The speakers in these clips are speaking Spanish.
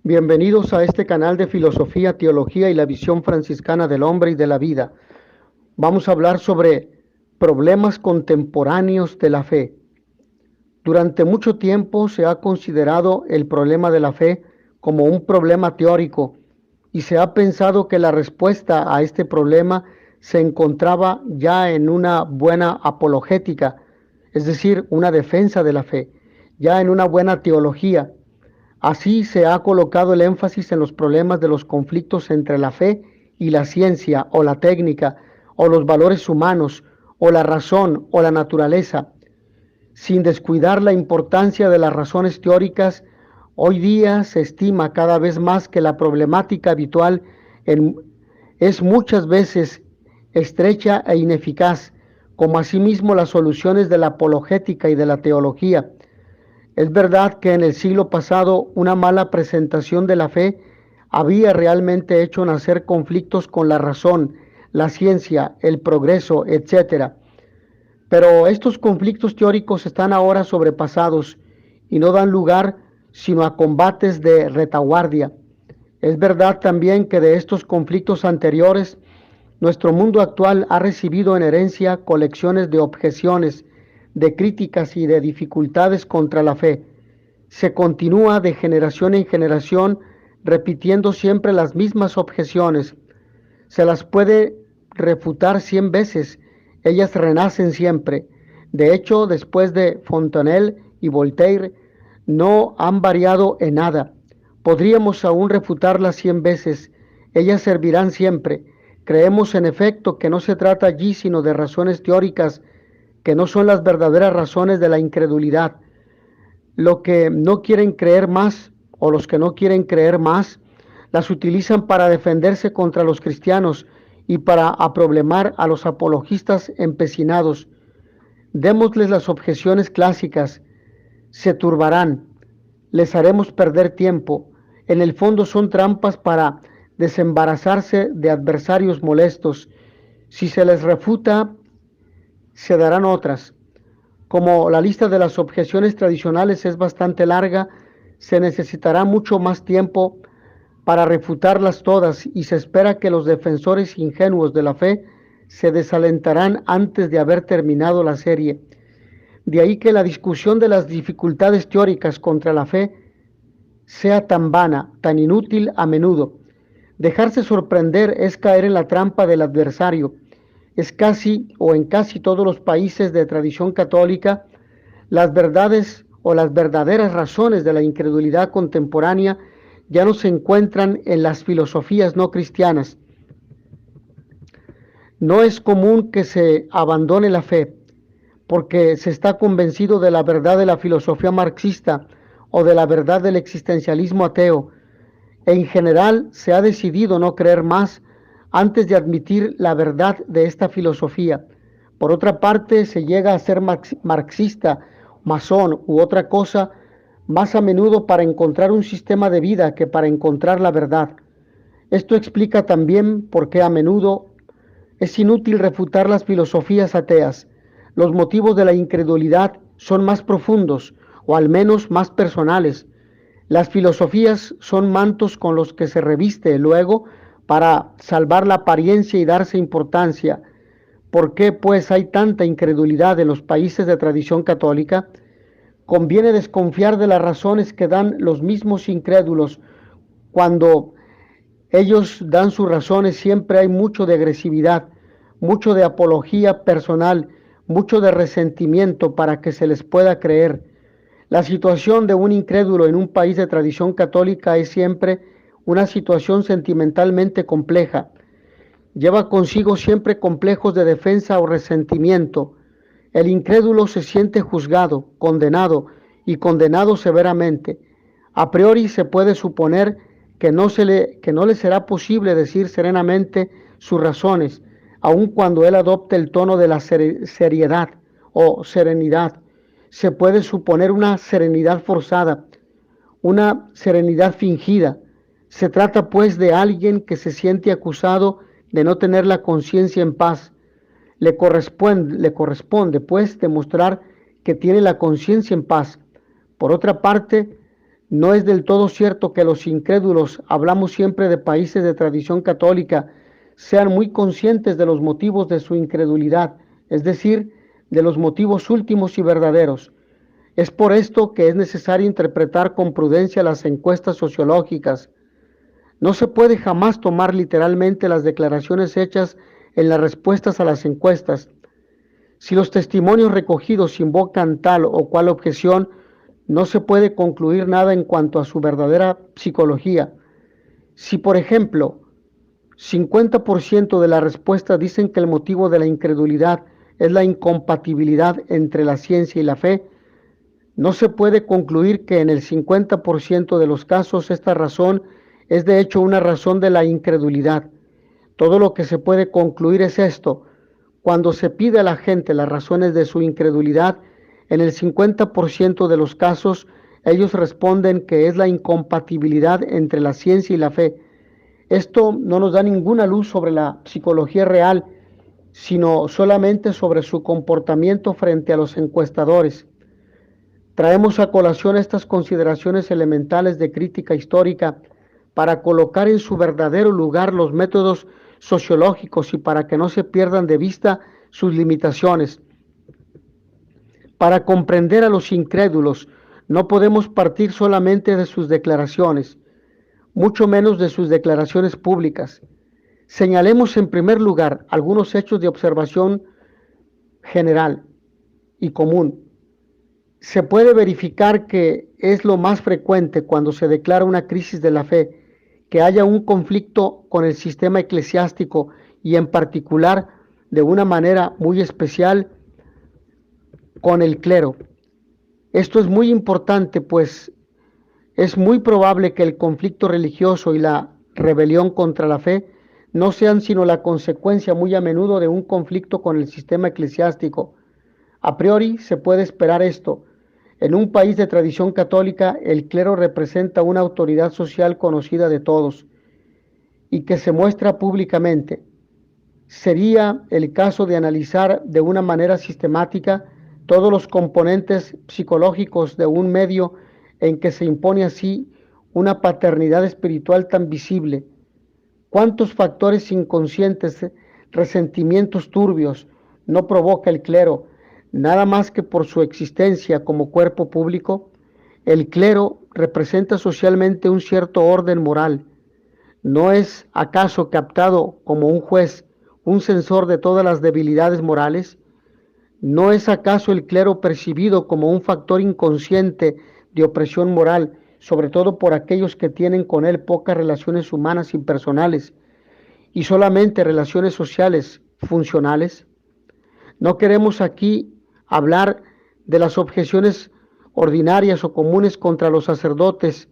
Bienvenidos a este canal de filosofía, teología y la visión franciscana del hombre y de la vida. Vamos a hablar sobre problemas contemporáneos de la fe. Durante mucho tiempo se ha considerado el problema de la fe como un problema teórico y se ha pensado que la respuesta a este problema se encontraba ya en una buena apologética, es decir, una defensa de la fe, ya en una buena teología. Así se ha colocado el énfasis en los problemas de los conflictos entre la fe y la ciencia o la técnica o los valores humanos o la razón o la naturaleza, sin descuidar la importancia de las razones teóricas. Hoy día se estima cada vez más que la problemática habitual es muchas veces estrecha e ineficaz, como asimismo las soluciones de la apologética y de la teología. Es verdad que en el siglo pasado una mala presentación de la fe había realmente hecho nacer conflictos con la razón, la ciencia, el progreso, etc. Pero estos conflictos teóricos están ahora sobrepasados y no dan lugar sino a combates de retaguardia. Es verdad también que de estos conflictos anteriores, nuestro mundo actual ha recibido en herencia colecciones de objeciones, de críticas y de dificultades contra la fe. Se continúa de generación en generación repitiendo siempre las mismas objeciones. Se las puede refutar 100 veces, ellas renacen siempre. De hecho, después de Fontenelle y Voltaire, no han variado en nada. Podríamos aún refutarlas 100 veces, ellas servirán siempre. Creemos en efecto que no se trata allí sino de razones teóricas, que no son las verdaderas razones de la incredulidad. Lo que no quieren creer más, o los que no quieren creer más, las utilizan para defenderse contra los cristianos y para aproblemar a los apologistas empecinados. Démosles las objeciones clásicas. Se turbarán, les haremos perder tiempo. En el fondo son trampas para desembarazarse de adversarios molestos. Si se les refuta, se darán otras. Como la lista de las objeciones tradicionales es bastante larga, se necesitará mucho más tiempo para refutarlas todas y se espera que los defensores ingenuos de la fe se desalentarán antes de haber terminado la serie. De ahí que la discusión de las dificultades teóricas contra la fe sea tan vana, tan inútil a menudo. Dejarse sorprender es caer en la trampa del adversario. Es casi o en casi todos los países de tradición católica, las verdades o las verdaderas razones de la incredulidad contemporánea ya no se encuentran en las filosofías no cristianas. No es común que se abandone la fe porque se está convencido de la verdad de la filosofía marxista o de la verdad del existencialismo ateo. En general se ha decidido no creer más antes de admitir la verdad de esta filosofía. Por otra parte, se llega a ser marxista, masón u otra cosa más a menudo para encontrar un sistema de vida que para encontrar la verdad. Esto explica también por qué a menudo es inútil refutar las filosofías ateas. Los motivos de la incredulidad son más profundos, o al menos más personales. Las filosofías son mantos con los que se reviste luego para salvar la apariencia y darse importancia. ¿Por qué, pues, hay tanta incredulidad en los países de tradición católica? Conviene desconfiar de las razones que dan los mismos incrédulos. Cuando ellos dan sus razones, siempre hay mucho de agresividad, mucho de apología personal, mucho de resentimiento para que se les pueda creer. La situación de un incrédulo en un país de tradición católica es siempre una situación sentimentalmente compleja. Lleva consigo siempre complejos de defensa o resentimiento. El incrédulo se siente juzgado, condenado y condenado severamente. A priori se puede suponer que no le será posible decir serenamente sus razones, aun cuando él adopte el tono de la seriedad o serenidad. Se puede suponer una serenidad forzada, una serenidad fingida. Se trata pues de alguien que se siente acusado de no tener la conciencia en paz. Le corresponde pues demostrar que tiene la conciencia en paz. Por otra parte, No es del todo cierto que los incrédulos, hablamos siempre de países de tradición católica, sean muy conscientes de los motivos de su incredulidad, es decir, de los motivos últimos y verdaderos. Es por esto que es necesario interpretar con prudencia las encuestas sociológicas. No se puede jamás tomar literalmente las declaraciones hechas en las respuestas a las encuestas. Si los testimonios recogidos invocan tal o cual objeción, no se puede concluir nada en cuanto a su verdadera psicología. Si, por ejemplo, 50% de la respuesta dicen que el motivo de la incredulidad es la incompatibilidad entre la ciencia y la fe, no se puede concluir que en el 50% de los casos esta razón es de hecho una razón de la incredulidad. Todo lo que se puede concluir es esto: cuando se pide a la gente las razones de su incredulidad, en el 50% de los casos ellos responden que es la incompatibilidad entre la ciencia y la fe. Esto no nos da ninguna luz sobre la psicología real, sino solamente sobre su comportamiento frente a los encuestadores. Traemos a colación estas consideraciones elementales de crítica histórica para colocar en su verdadero lugar los métodos sociológicos y para que no se pierdan de vista sus limitaciones. Para comprender a los incrédulos, no podemos partir solamente de sus declaraciones, mucho menos de sus declaraciones públicas. Señalemos en primer lugar algunos hechos de observación general y común. Se puede verificar que es lo más frecuente cuando se declara una crisis de la fe, que haya un conflicto con el sistema eclesiástico y en particular, de una manera muy especial, con el clero. Esto es muy importante, pues es muy probable que el conflicto religioso y la rebelión contra la fe no sean sino la consecuencia muy a menudo de un conflicto con el sistema eclesiástico. A priori se puede esperar esto. En un país de tradición católica, el clero representa una autoridad social conocida de todos y que se muestra públicamente. Sería el caso de analizar de una manera sistemática todos los componentes psicológicos de un medio en que se impone así una paternidad espiritual tan visible. ¿Cuántos factores inconscientes, resentimientos turbios no provoca el clero, nada más que por su existencia como cuerpo público? El clero representa socialmente un cierto orden moral. ¿No es acaso captado como un juez, un censor de todas las debilidades morales? ¿No es acaso el clero percibido como un factor inconsciente de opresión moral, sobre todo por aquellos que tienen con él pocas relaciones humanas y personales y solamente relaciones sociales funcionales? No queremos aquí hablar de las objeciones ordinarias o comunes contra los sacerdotes,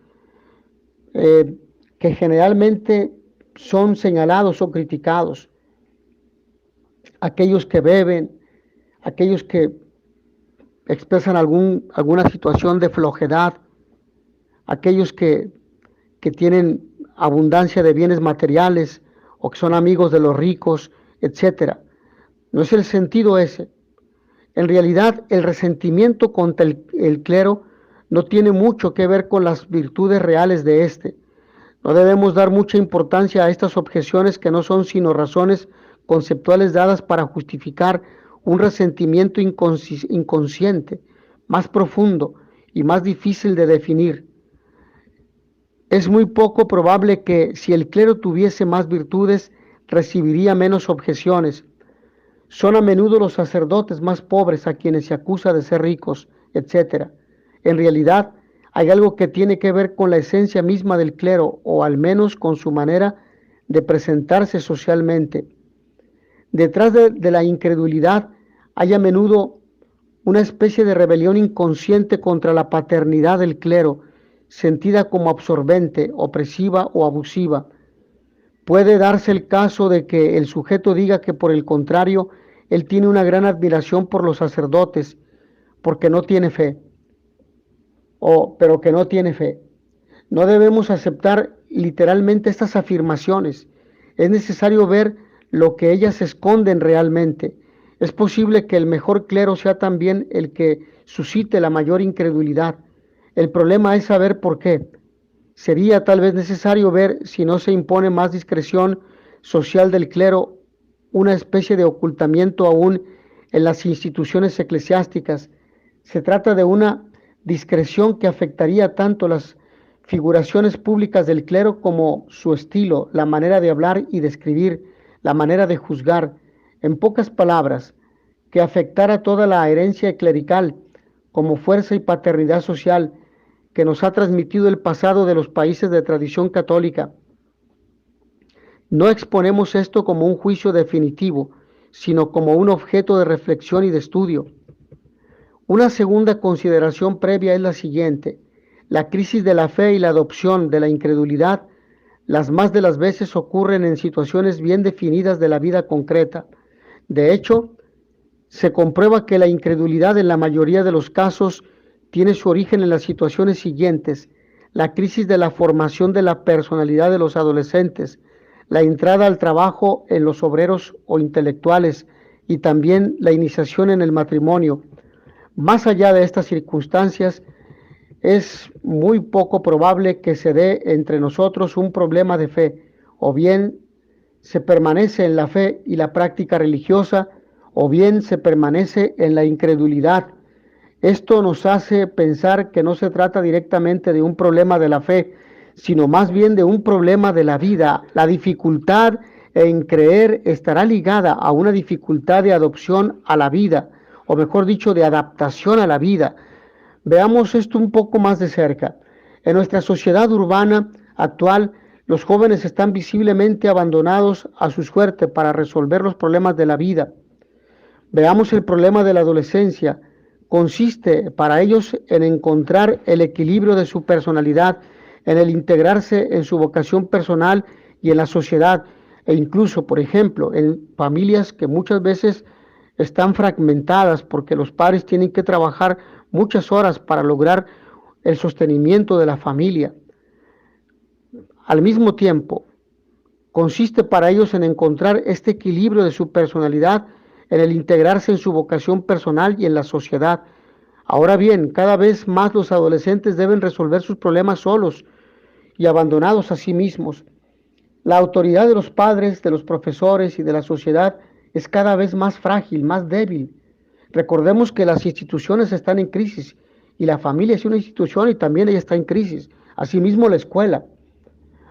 que generalmente son señalados o criticados. Aquellos que beben, aquellos que expresan alguna situación de flojedad, aquellos que tienen abundancia de bienes materiales o que son amigos de los ricos, etcétera. No es el sentido ese. En realidad, el resentimiento contra el clero no tiene mucho que ver con las virtudes reales de éste. No debemos dar mucha importancia a estas objeciones, que no son sino razones conceptuales dadas para justificar un resentimiento inconsciente, más profundo y más difícil de definir. Es muy poco probable que, si el clero tuviese más virtudes, recibiría menos objeciones. Son a menudo los sacerdotes más pobres a quienes se acusa de ser ricos, etc. En realidad, hay algo que tiene que ver con la esencia misma del clero, o al menos con su manera de presentarse socialmente. Detrás de la incredulidad hay a menudo una especie de rebelión inconsciente contra la paternidad del clero, sentida como absorbente, opresiva o abusiva. Puede darse el caso de que el sujeto diga que, por el contrario, él tiene una gran admiración por los sacerdotes porque no tiene fe, pero que no tiene fe. No debemos aceptar literalmente estas afirmaciones. Es necesario ver lo que ellas esconden realmente. Es posible que el mejor clero sea también el que suscite la mayor incredulidad. El problema es saber por qué. Sería tal vez necesario ver si no se impone más discreción social del clero, una especie de ocultamiento aún en las instituciones eclesiásticas. Se trata de una discreción que afectaría tanto las figuraciones públicas del clero como su estilo, la manera de hablar y de escribir, la manera de juzgar. En pocas palabras, que afectara toda la herencia clerical como fuerza y paternidad social que nos ha transmitido el pasado de los países de tradición católica. No exponemos esto como un juicio definitivo, sino como un objeto de reflexión y de estudio. Una segunda consideración previa es la siguiente: la crisis de la fe y la adopción de la incredulidad, las más de las veces ocurren en situaciones bien definidas de la vida concreta. De hecho, se comprueba que la incredulidad en la mayoría de los casos tiene su origen en las situaciones siguientes: la crisis de la formación de la personalidad de los adolescentes, la entrada al trabajo en los obreros o intelectuales y también la iniciación en el matrimonio. Más allá de estas circunstancias, es muy poco probable que se dé entre nosotros un problema de fe, o bien se permanece en la fe y la práctica religiosa, o bien se permanece en la incredulidad. Esto nos hace pensar que no se trata directamente de un problema de la fe, sino más bien de un problema de la vida. La dificultad en creer estará ligada a una dificultad de adopción a la vida, o mejor dicho, de adaptación a la vida. Veamos esto un poco más de cerca. En nuestra sociedad urbana actual, los jóvenes están visiblemente abandonados a su suerte para resolver los problemas de la vida. Veamos el problema de la adolescencia. Consiste para ellos en encontrar el equilibrio de su personalidad, en el integrarse en su vocación personal y en la sociedad, e incluso, por ejemplo, en familias que muchas veces están fragmentadas porque los padres tienen que trabajar muchas horas para lograr el sostenimiento de la familia. Al mismo tiempo, consiste para ellos en encontrar este equilibrio de su personalidad, en el integrarse en su vocación personal y en la sociedad. Ahora bien, cada vez más los adolescentes deben resolver sus problemas solos y abandonados a sí mismos. La autoridad de los padres, de los profesores y de la sociedad es cada vez más frágil, más débil. Recordemos que las instituciones están en crisis y la familia es una institución y también ella está en crisis. Asimismo, la escuela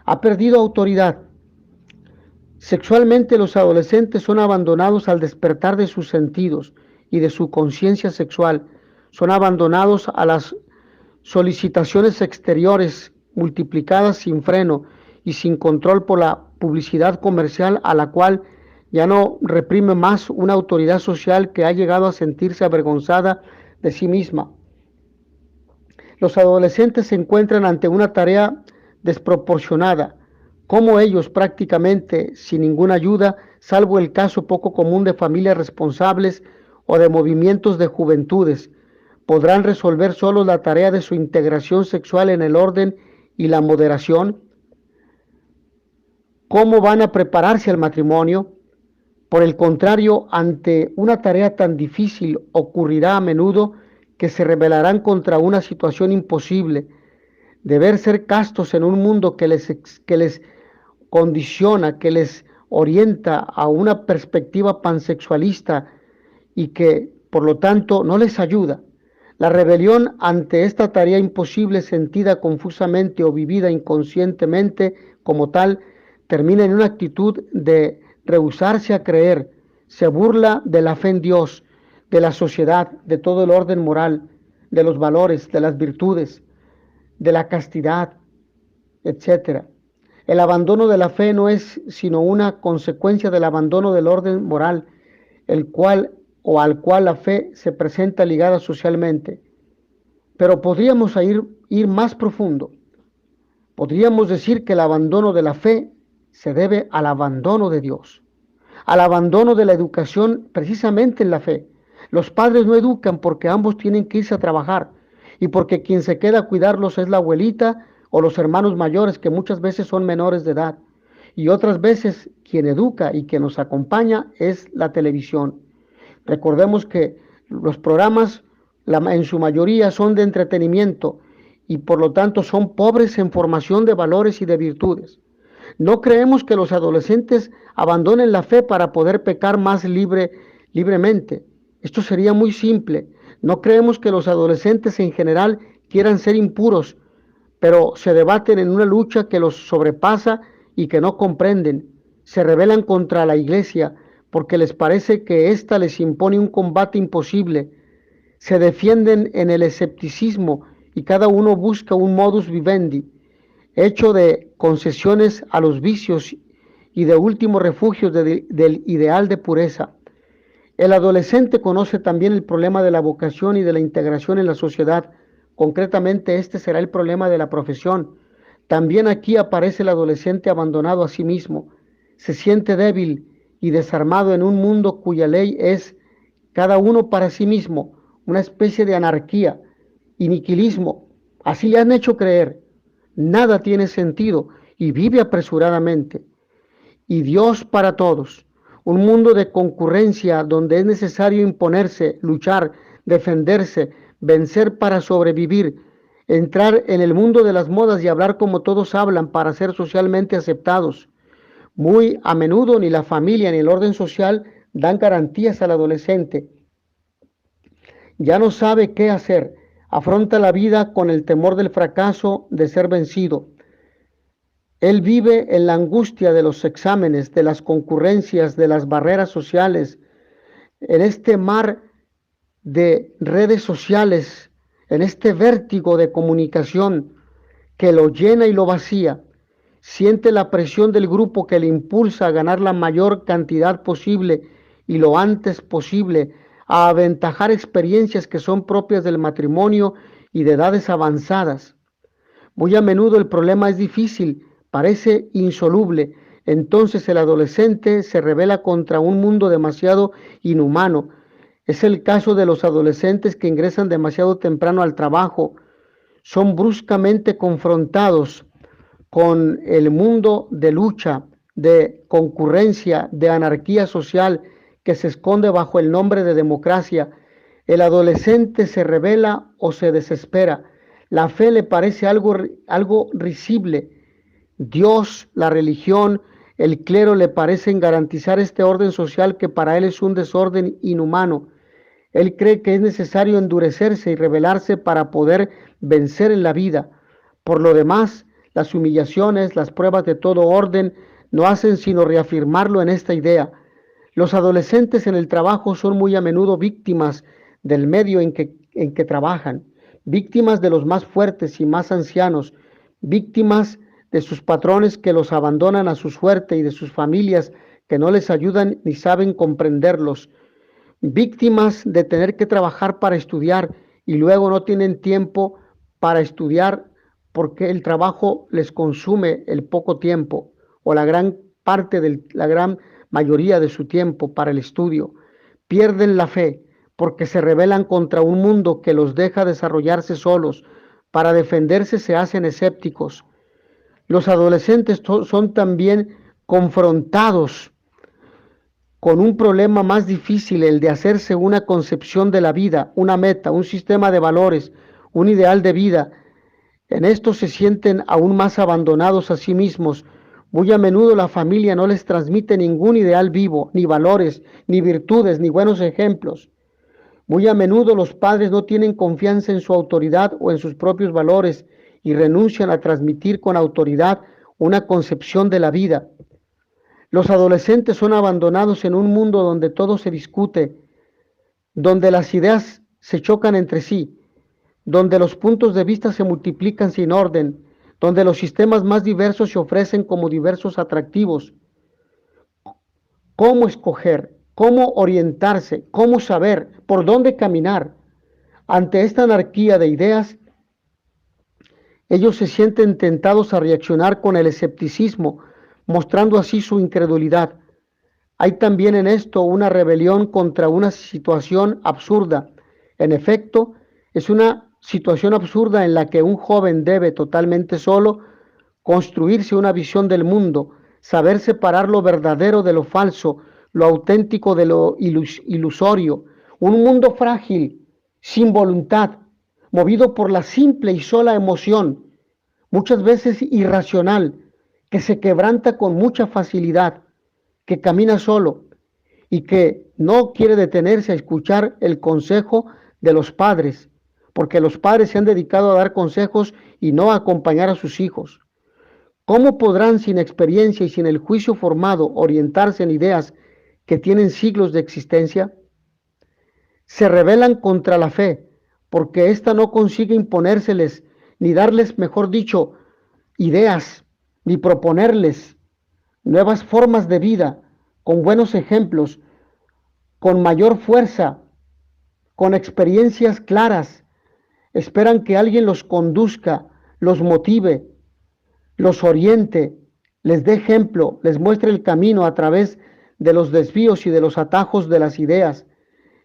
ha perdido autoridad. Sexualmente, los adolescentes son abandonados al despertar de sus sentidos y de su conciencia sexual. Son abandonados a las solicitaciones exteriores multiplicadas sin freno y sin control por la publicidad comercial, a la cual ya no reprime más una autoridad social que ha llegado a sentirse avergonzada de sí misma. Los adolescentes se encuentran ante una tarea desproporcionada. Cómo ellos, prácticamente sin ninguna ayuda, salvo el caso poco común de familias responsables o de movimientos de juventudes, podrán resolver solos la tarea de su integración sexual en el orden y la moderación. ¿Cómo van a prepararse al matrimonio? Por el contrario, ante una tarea tan difícil, ocurrirá a menudo que se rebelarán contra una situación imposible. Deber ser castos en un mundo que les condiciona, que les orienta a una perspectiva pansexualista y que, por lo tanto, no les ayuda. La rebelión ante esta tarea imposible, sentida confusamente o vivida inconscientemente como tal, termina en una actitud de rehusarse a creer. Se burla de la fe en Dios, de la sociedad, de todo el orden moral, de los valores, de las virtudes, de la castidad, etc. El abandono de la fe no es sino una consecuencia del abandono del orden moral, el cual o al cual la fe se presenta ligada socialmente. Pero podríamos ir más profundo. Podríamos decir que el abandono de la fe se debe al abandono de Dios, al abandono de la educación precisamente en la fe. Los padres no educan porque ambos tienen que irse a trabajar y porque quien se queda a cuidarlos es la abuelita o los hermanos mayores, que muchas veces son menores de edad, y otras veces quien educa y quien nos acompaña es la televisión. Recordemos que los programas en su mayoría son de entretenimiento y por lo tanto son pobres en formación de valores y de virtudes. No creemos que los adolescentes abandonen la fe para poder pecar más libremente. Esto sería muy simple. No creemos que los adolescentes en general quieran ser impuros, pero se debaten en una lucha que los sobrepasa y que no comprenden. Se rebelan contra la iglesia porque les parece que ésta les impone un combate imposible. Se defienden en el escepticismo y cada uno busca un modus vivendi, hecho de concesiones a los vicios y de último refugio del ideal de pureza. El adolescente conoce también el problema de la vocación y de la integración en la sociedad. Concretamente, este será el problema de la profesión. También aquí aparece el adolescente abandonado a sí mismo. Se siente débil y desarmado en un mundo cuya ley es cada uno para sí mismo, una especie de anarquía y niquilismo. Así le han hecho creer. Nada tiene sentido y vive apresuradamente. Y Dios para todos. Un mundo de concurrencia donde es necesario imponerse, luchar, defenderse, vencer para sobrevivir, entrar en el mundo de las modas y hablar como todos hablan para ser socialmente aceptados. Muy a menudo ni la familia ni el orden social dan garantías al adolescente. Ya no sabe qué hacer, afronta la vida con el temor del fracaso, de ser vencido. Él vive en la angustia de los exámenes, de las concurrencias, de las barreras sociales, en este mar de redes sociales, en este vértigo de comunicación que lo llena y lo vacía. Siente la presión del grupo que le impulsa a ganar la mayor cantidad posible y lo antes posible, a aventajar experiencias que son propias del matrimonio y de edades avanzadas. Muy a menudo el problema es difícil, parece insoluble. Entonces el adolescente se rebela contra un mundo demasiado inhumano. Es el caso de los adolescentes que ingresan demasiado temprano al trabajo. Son bruscamente confrontados con el mundo de lucha, de concurrencia, de anarquía social que se esconde bajo el nombre de democracia. El adolescente se rebela o se desespera. La fe le parece algo risible. Dios, la religión, el clero le parecen garantizar este orden social que para él es un desorden inhumano. Él cree que es necesario endurecerse y rebelarse para poder vencer en la vida. Por lo demás, las humillaciones, las pruebas de todo orden no hacen sino reafirmarlo en esta idea. Los adolescentes en el trabajo son muy a menudo víctimas del medio en que trabajan, víctimas de los más fuertes y más ancianos, víctimas de sus patrones que los abandonan a su suerte y de sus familias que no les ayudan ni saben comprenderlos, víctimas de tener que trabajar para estudiar y luego no tienen tiempo para estudiar porque el trabajo les consume el poco tiempo o la gran la gran mayoría de su tiempo para el estudio. Pierden la fe porque se rebelan contra un mundo que los deja desarrollarse solos. Para defenderse se hacen escépticos. Los adolescentes son también confrontados con un problema más difícil, el de hacerse una concepción de la vida, una meta, un sistema de valores, un ideal de vida. En esto se sienten aún más abandonados a sí mismos. Muy a menudo la familia no les transmite ningún ideal vivo, ni valores, ni virtudes, ni buenos ejemplos. Muy a menudo los padres no tienen confianza en su autoridad o en sus propios valores y renuncian a transmitir con autoridad una concepción de la vida. Los adolescentes son abandonados en un mundo donde todo se discute, donde las ideas se chocan entre sí, donde los puntos de vista se multiplican sin orden, donde los sistemas más diversos se ofrecen como diversos atractivos. ¿Cómo escoger? ¿Cómo orientarse? ¿Cómo saber? ¿Por dónde caminar? Ante esta anarquía de ideas, ellos se sienten tentados a reaccionar con el escepticismo, mostrando así su incredulidad. Hay también en esto una rebelión contra una situación absurda. En efecto, es una situación absurda en la que un joven debe totalmente solo construirse una visión del mundo, saber separar lo verdadero de lo falso, lo auténtico de lo ilusorio. Un mundo frágil, sin voluntad, movido por la simple y sola emoción, muchas veces irracional, que se quebranta con mucha facilidad, que camina solo y que no quiere detenerse a escuchar el consejo de los padres, porque los padres se han dedicado a dar consejos y no a acompañar a sus hijos. ¿Cómo podrán sin experiencia y sin el juicio formado orientarse en ideas que tienen siglos de existencia? Se rebelan contra la fe, porque ésta no consigue imponérseles, ni darles, mejor dicho, ideas, ni proponerles nuevas formas de vida, con buenos ejemplos, con mayor fuerza, con experiencias claras. Esperan que alguien los conduzca, los motive, los oriente, les dé ejemplo, les muestre el camino a través de los desvíos y de los atajos de las ideas.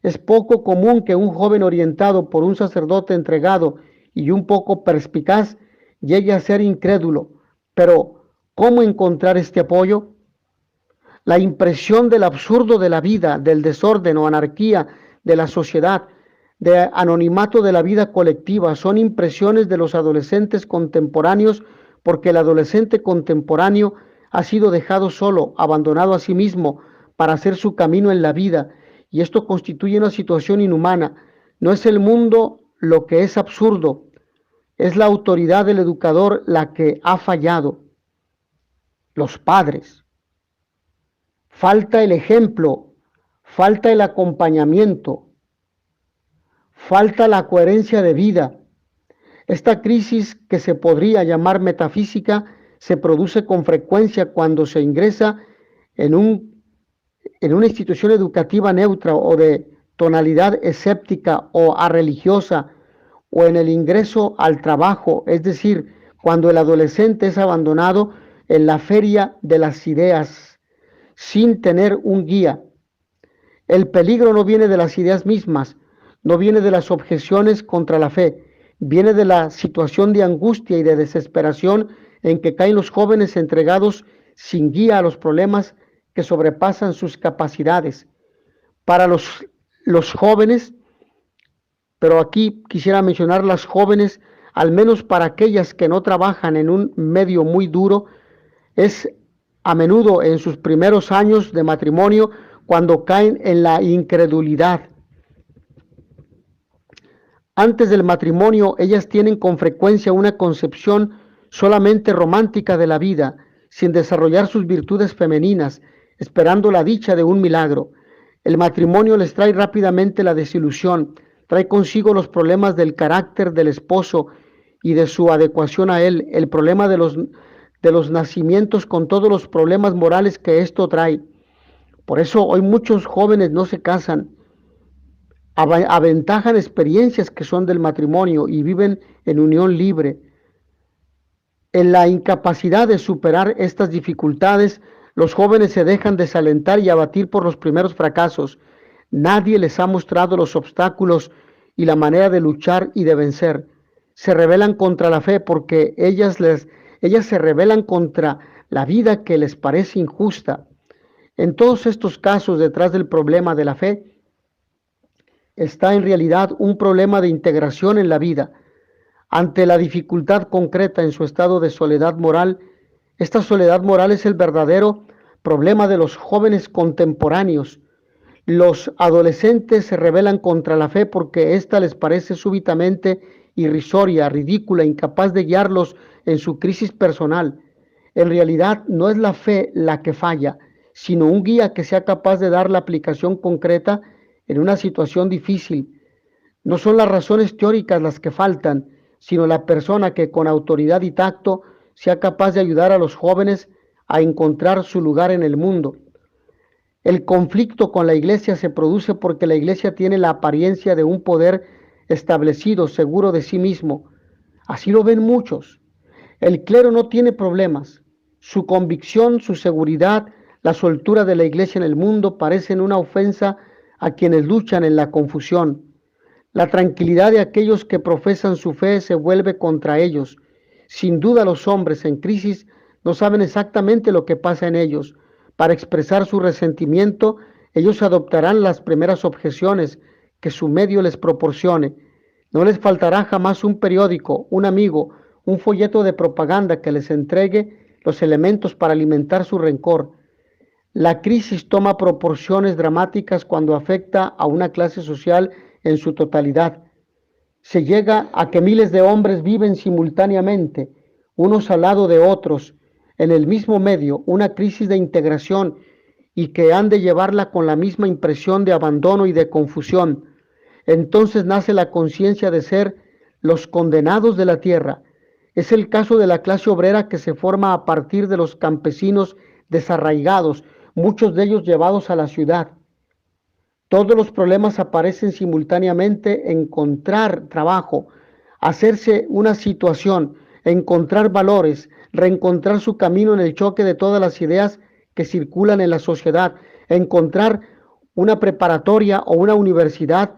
Es poco común que un joven orientado por un sacerdote entregado y un poco perspicaz llegue a ser incrédulo. Pero, ¿cómo encontrar este apoyo? La impresión del absurdo de la vida, del desorden o anarquía de la sociedad, de anonimato de la vida colectiva, son impresiones de los adolescentes contemporáneos, porque el adolescente contemporáneo ha sido dejado solo, abandonado a sí mismo para hacer su camino en la vida, y esto constituye una situación inhumana. No es el mundo lo que es absurdo, es la autoridad del educador la que ha fallado. Los padres. Falta el ejemplo, falta el acompañamiento, falta la coherencia de vida. Esta crisis, que se podría llamar metafísica, se produce con frecuencia cuando se ingresa en una institución educativa neutra o de tonalidad escéptica o arreligiosa, o en el ingreso al trabajo, es decir, cuando el adolescente es abandonado en la feria de las ideas, sin tener un guía. El peligro no viene de las ideas mismas, no viene de las objeciones contra la fe, viene de la situación de angustia y de desesperación en que caen los jóvenes entregados sin guía a los problemas que sobrepasan sus capacidades. Para los jóvenes, pero aquí quisiera mencionar las jóvenes, al menos para aquellas que no trabajan en un medio muy duro, es a menudo en sus primeros años de matrimonio cuando caen en la incredulidad. Antes del matrimonio, ellas tienen con frecuencia una concepción solamente romántica de la vida, sin desarrollar sus virtudes femeninas, esperando la dicha de un milagro. El matrimonio les trae rápidamente la desilusión, trae consigo los problemas del carácter del esposo y de su adecuación a él, el problema de los nacimientos con todos los problemas morales que esto trae. Por eso hoy muchos jóvenes no se casan, aventajan experiencias que son del matrimonio y viven en unión libre. En la incapacidad de superar estas dificultades, los jóvenes se dejan desalentar y abatir por los primeros fracasos. Nadie les ha mostrado los obstáculos y la manera de luchar y de vencer. Se rebelan contra la fe porque ellas se rebelan contra la vida que les parece injusta. En todos estos casos, detrás del problema de la fe, está en realidad un problema de integración en la vida. Ante la dificultad concreta en su estado de soledad moral, esta soledad moral es el verdadero problema de los jóvenes contemporáneos. Los adolescentes se rebelan contra la fe porque ésta les parece súbitamente irrisoria, ridícula, incapaz de guiarlos en su crisis personal. En realidad no es la fe la que falla, sino un guía que sea capaz de dar la aplicación concreta en una situación difícil. No son las razones teóricas las que faltan, sino la persona que con autoridad y tacto sea capaz de ayudar a los jóvenes a encontrar su lugar en el mundo. El conflicto con la iglesia se produce porque la iglesia tiene la apariencia de un poder establecido, seguro de sí mismo. Así lo ven muchos. El clero no tiene problemas. Su convicción, su seguridad, la soltura de la iglesia en el mundo parecen una ofensa a quienes luchan en la confusión. La tranquilidad de aquellos que profesan su fe se vuelve contra ellos. Sin duda los hombres en crisis no saben exactamente lo que pasa en ellos. Para expresar su resentimiento, ellos adoptarán las primeras objeciones que su medio les proporcione. No les faltará jamás un periódico, un amigo, un folleto de propaganda que les entregue los elementos para alimentar su rencor. La crisis toma proporciones dramáticas cuando afecta a una clase social en su totalidad. Se llega a que miles de hombres viven simultáneamente, unos al lado de otros, en el mismo medio, una crisis de integración y que han de llevarla con la misma impresión de abandono y de confusión. Entonces nace la conciencia de ser los condenados de la tierra. Es el caso de la clase obrera que se forma a partir de los campesinos desarraigados, muchos de ellos llevados a la ciudad. Todos los problemas aparecen simultáneamente: encontrar trabajo, hacerse una situación, encontrar valores, reencontrar su camino en el choque de todas las ideas que circulan en la sociedad, encontrar una preparatoria o una universidad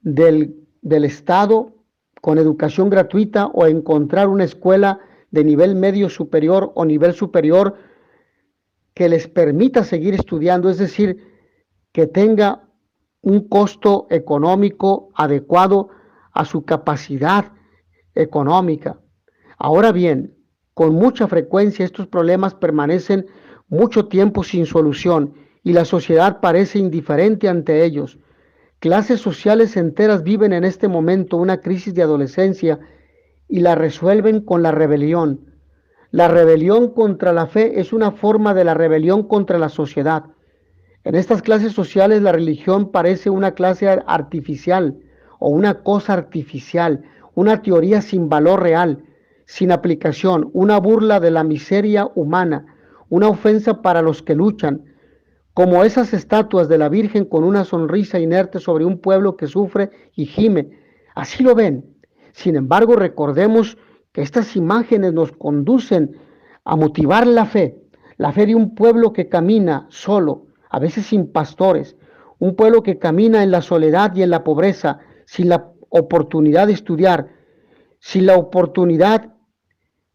del Estado con educación gratuita, o encontrar una escuela de nivel medio superior o nivel superior que les permita seguir estudiando, es decir, que tenga un costo económico adecuado a su capacidad económica. Ahora bien, con mucha frecuencia estos problemas permanecen mucho tiempo sin solución y la sociedad parece indiferente ante ellos. Clases sociales enteras viven en este momento una crisis de adolescencia y la resuelven con la rebelión. La rebelión contra la fe es una forma de la rebelión contra la sociedad. En estas clases sociales la religión parece una clase artificial o una cosa artificial, una teoría sin valor real, sin aplicación, una burla de la miseria humana, una ofensa para los que luchan, como esas estatuas de la Virgen con una sonrisa inerte sobre un pueblo que sufre y gime. Así lo ven. Sin embargo, recordemos que estas imágenes nos conducen a motivar la fe de un pueblo que camina solo, a veces sin pastores, un pueblo que camina en la soledad y en la pobreza, sin la oportunidad de estudiar, sin la oportunidad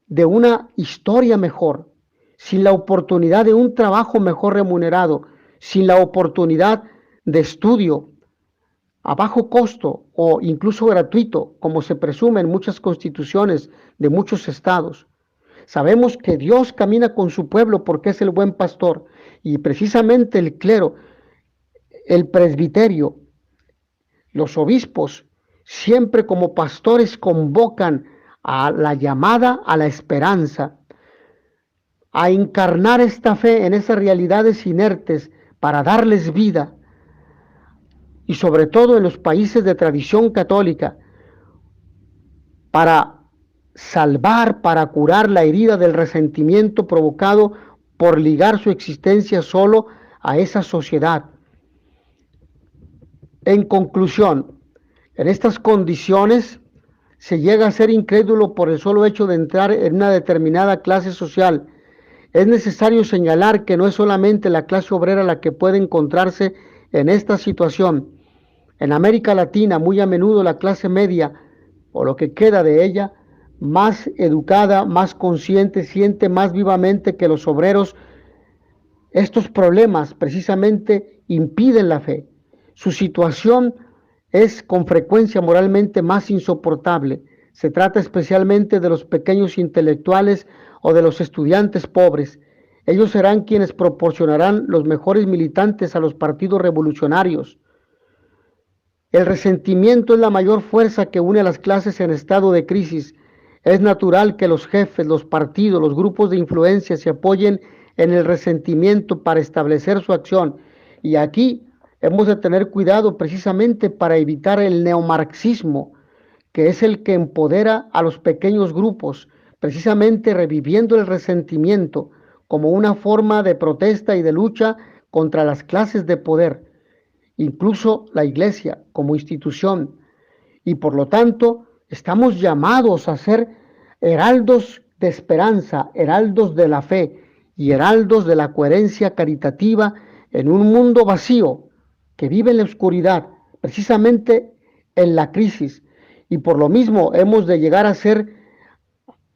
de una historia mejor, sin la oportunidad de un trabajo mejor remunerado, sin la oportunidad de estudio a bajo costo o incluso gratuito, como se presume en muchas constituciones de muchos estados. Sabemos que Dios camina con su pueblo porque es el buen pastor, y precisamente el clero, el presbiterio, los obispos, siempre como pastores convocan a la llamada a la esperanza, a encarnar esta fe en esas realidades inertes para darles vida, y sobre todo en los países de tradición católica, para salvar, para curar la herida del resentimiento provocado por ligar su existencia solo a esa sociedad. En conclusión, en estas condiciones se llega a ser incrédulo por el solo hecho de entrar en una determinada clase social. Es necesario señalar que no es solamente la clase obrera la que puede encontrarse en esta situación. En América Latina, muy a menudo la clase media, o lo que queda de ella, más educada, más consciente, siente más vivamente que los obreros estos problemas precisamente impiden la fe. Su situación es con frecuencia moralmente más insoportable. Se trata especialmente de los pequeños intelectuales o de los estudiantes pobres. Ellos serán quienes proporcionarán los mejores militantes a los partidos revolucionarios. El resentimiento es la mayor fuerza que une a las clases en estado de crisis. Es natural que los jefes, los partidos, los grupos de influencia se apoyen en el resentimiento para establecer su acción. Y aquí hemos de tener cuidado precisamente para evitar el neomarxismo, que es el que empodera a los pequeños grupos, precisamente reviviendo el resentimiento como una forma de protesta y de lucha contra las clases de poder, incluso la Iglesia como institución. Y por lo tanto, estamos llamados a ser heraldos de esperanza, heraldos de la fe y heraldos de la coherencia caritativa en un mundo vacío que vive en la oscuridad, precisamente en la crisis. Y por lo mismo hemos de llegar a hacer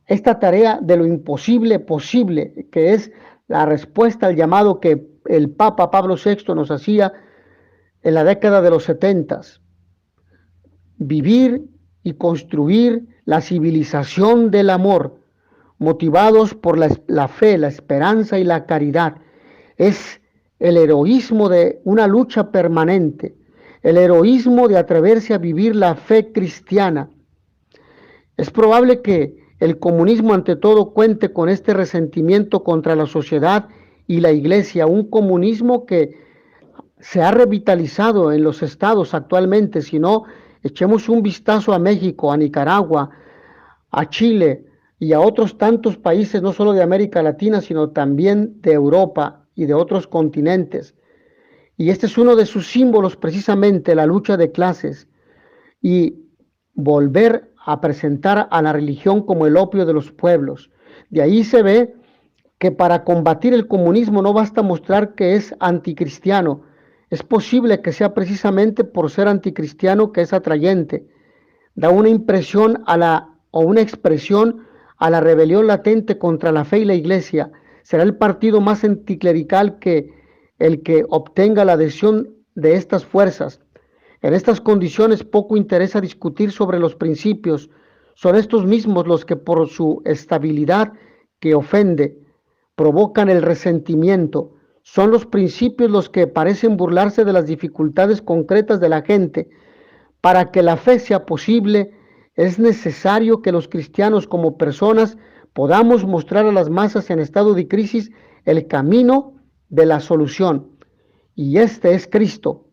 esta tarea de lo imposible posible, que es la respuesta al llamado que el Papa Pablo VI nos hacía en la década de los 70. vivir y construir la civilización del amor, motivados por la fe, la esperanza y la caridad. Es el heroísmo de una lucha permanente, el heroísmo de atreverse a vivir la fe cristiana. Es probable que el comunismo ante todo cuente con este resentimiento contra la sociedad y la iglesia, un comunismo que se ha revitalizado en los estados actualmente. Si no, echemos un vistazo a México, a Nicaragua, a Chile y a otros tantos países, no solo de América Latina, sino también de Europa y de otros continentes. Y este es uno de sus símbolos, precisamente, la lucha de clases y volver a presentar a la religión como el opio de los pueblos. De ahí se ve que para combatir el comunismo no basta mostrar que es anticristiano. Es posible que sea precisamente por ser anticristiano que es atrayente. Da una impresión o una expresión a la rebelión latente contra la fe y la iglesia. Será el partido más anticlerical que el que obtenga la adhesión de estas fuerzas. En estas condiciones poco interesa discutir sobre los principios. Son estos mismos los que por su estabilidad que ofende, provocan el resentimiento. Son los principios los que parecen burlarse de las dificultades concretas de la gente. Para que la fe sea posible, es necesario que los cristianos como personas podamos mostrar a las masas en estado de crisis el camino de la solución. Y este es Cristo.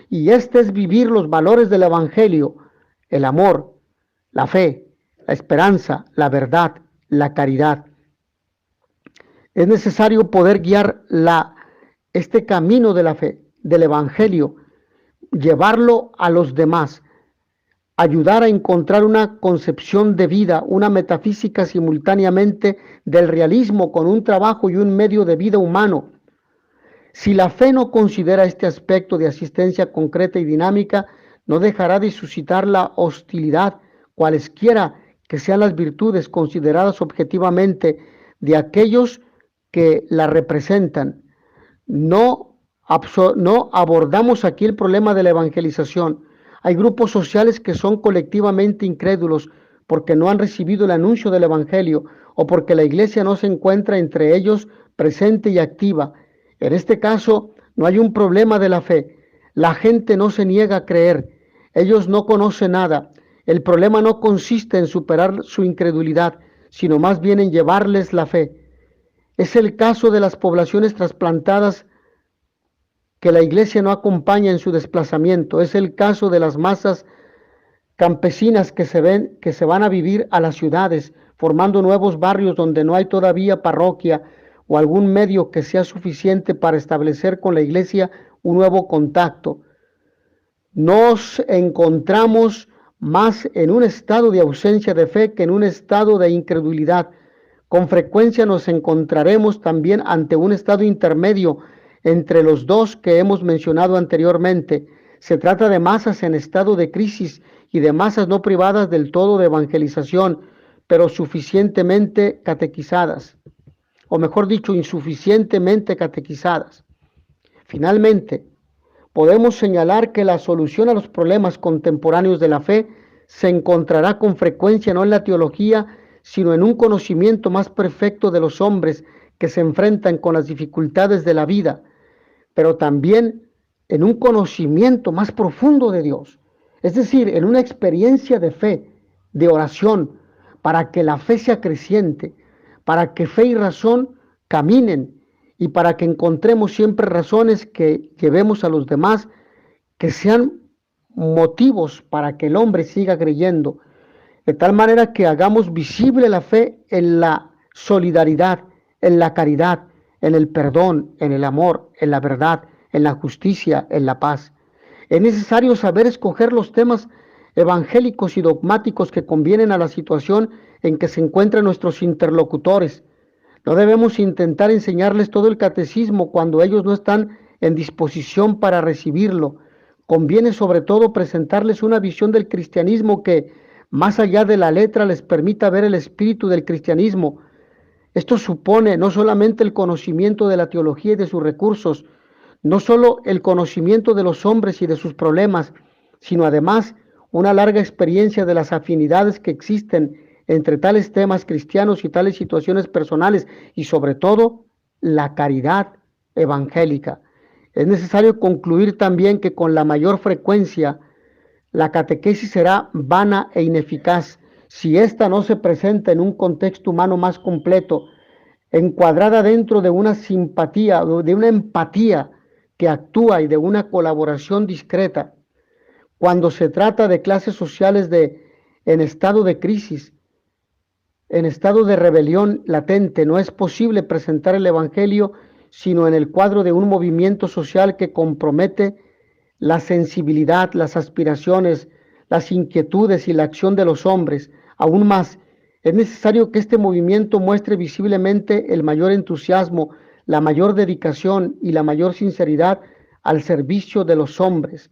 Y este es vivir los valores del Evangelio, el amor, la fe, la esperanza, la verdad, la caridad. Es necesario poder guiar este camino de la fe, del Evangelio, llevarlo a los demás, ayudar a encontrar una concepción de vida, una metafísica simultáneamente del realismo con un trabajo y un medio de vida humano. Si la fe no considera este aspecto de asistencia concreta y dinámica, no dejará de suscitar la hostilidad, cualesquiera que sean las virtudes consideradas objetivamente de aquellos que la representan. No abordamos aquí el problema de la evangelización. Hay grupos sociales que son colectivamente incrédulos porque no han recibido el anuncio del evangelio o porque la iglesia no se encuentra entre ellos presente y activa. En este caso, no hay un problema de la fe. La gente no se niega a creer. Ellos no conocen nada. El problema no consiste en superar su incredulidad, sino más bien en llevarles la fe. Es el caso de las poblaciones trasplantadas que la iglesia no acompaña en su desplazamiento. Es el caso de las masas campesinas que se van a vivir a las ciudades, formando nuevos barrios donde no hay todavía parroquia o algún medio que sea suficiente para establecer con la iglesia un nuevo contacto. Nos encontramos más en un estado de ausencia de fe que en un estado de incredulidad. Con frecuencia nos encontraremos también ante un estado intermedio entre los dos que hemos mencionado anteriormente. Se trata de masas en estado de crisis y de masas no privadas del todo de evangelización, pero suficientemente catequizadas, o mejor dicho, insuficientemente catequizadas. Finalmente, podemos señalar que la solución a los problemas contemporáneos de la fe se encontrará con frecuencia no en la teología, sino en un conocimiento más perfecto de los hombres que se enfrentan con las dificultades de la vida, pero también en un conocimiento más profundo de Dios, es decir, en una experiencia de fe, de oración, para que la fe sea creciente, para que fe y razón caminen y para que encontremos siempre razones que llevemos a los demás, que sean motivos para que el hombre siga creyendo, de tal manera que hagamos visible la fe en la solidaridad, en la caridad, en el perdón, en el amor, en la verdad, en la justicia, en la paz. Es necesario saber escoger los temas evangélicos y dogmáticos que convienen a la situación en que se encuentran nuestros interlocutores. No debemos intentar enseñarles todo el catecismo cuando ellos no están en disposición para recibirlo. Conviene sobre todo presentarles una visión del cristianismo que, más allá de la letra, les permita ver el espíritu del cristianismo. Esto supone no solamente el conocimiento de la teología y de sus recursos, no solo el conocimiento de los hombres y de sus problemas, sino además una larga experiencia de las afinidades que existen entre tales temas cristianos y tales situaciones personales y sobre todo la caridad evangélica. Es necesario concluir también que con la mayor frecuencia la catequesis será vana e ineficaz si ésta no se presenta en un contexto humano más completo, encuadrada dentro de una simpatía, de una empatía que actúa y de una colaboración discreta. Cuando se trata de clases sociales en estado de crisis, en estado de rebelión latente, no es posible presentar el Evangelio sino en el cuadro de un movimiento social que compromete la sensibilidad, las aspiraciones, las inquietudes y la acción de los hombres. Aún más, es necesario que este movimiento muestre visiblemente el mayor entusiasmo, la mayor dedicación y la mayor sinceridad al servicio de los hombres,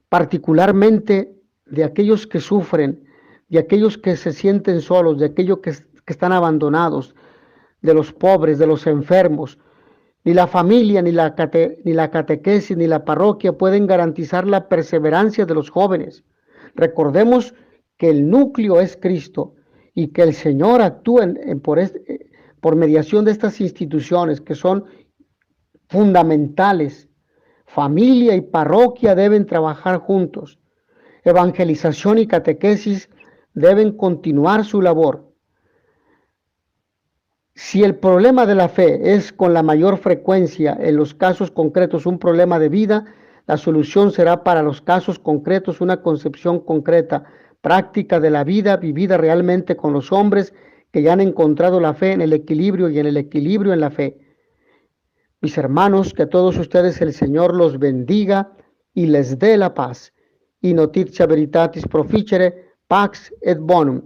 particularmente de aquellos que sufren, de aquellos que se sienten solos, de aquellos que están abandonados, de los pobres, de los enfermos. Ni la familia, ni la catequesis, ni la parroquia pueden garantizar la perseverancia de los jóvenes. Recordemos que el núcleo es Cristo y que el Señor actúa por mediación de estas instituciones que son fundamentales. Familia y parroquia deben trabajar juntos. Evangelización y catequesis deben continuar su labor. Si el problema de la fe es con la mayor frecuencia en los casos concretos un problema de vida, la solución será para los casos concretos una concepción concreta, práctica de la vida vivida realmente con los hombres que ya han encontrado la fe en el equilibrio y en el equilibrio en la fe. Mis hermanos, que a todos ustedes el Señor los bendiga y les dé la paz. Y notitia veritatis proficere, pax et bonum.